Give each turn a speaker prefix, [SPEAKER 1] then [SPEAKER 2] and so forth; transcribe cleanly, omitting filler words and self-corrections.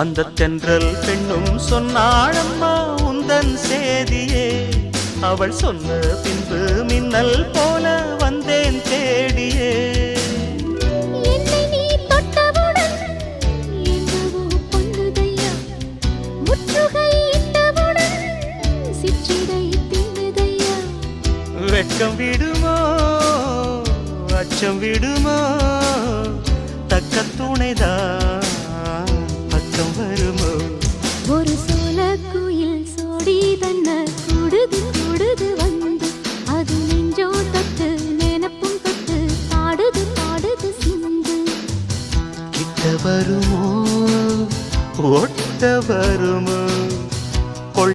[SPEAKER 1] அந்த தென்றல் பெண்ணும் சொன்னாளம்மா உந்தன் சேதியே அவள் சொன்ன பின்பு மின்னல் போல வந்தேன் தேடியே
[SPEAKER 2] என்னை நீ தொட்டவுடன் என்னவோ பொன்னுதையா முற்றுகை இட்டவுடன் சிற்றிடை தின்னுதையா
[SPEAKER 1] வெட்கம் விடுமோ அச்சம் விடுமோ தக்க துணைதான்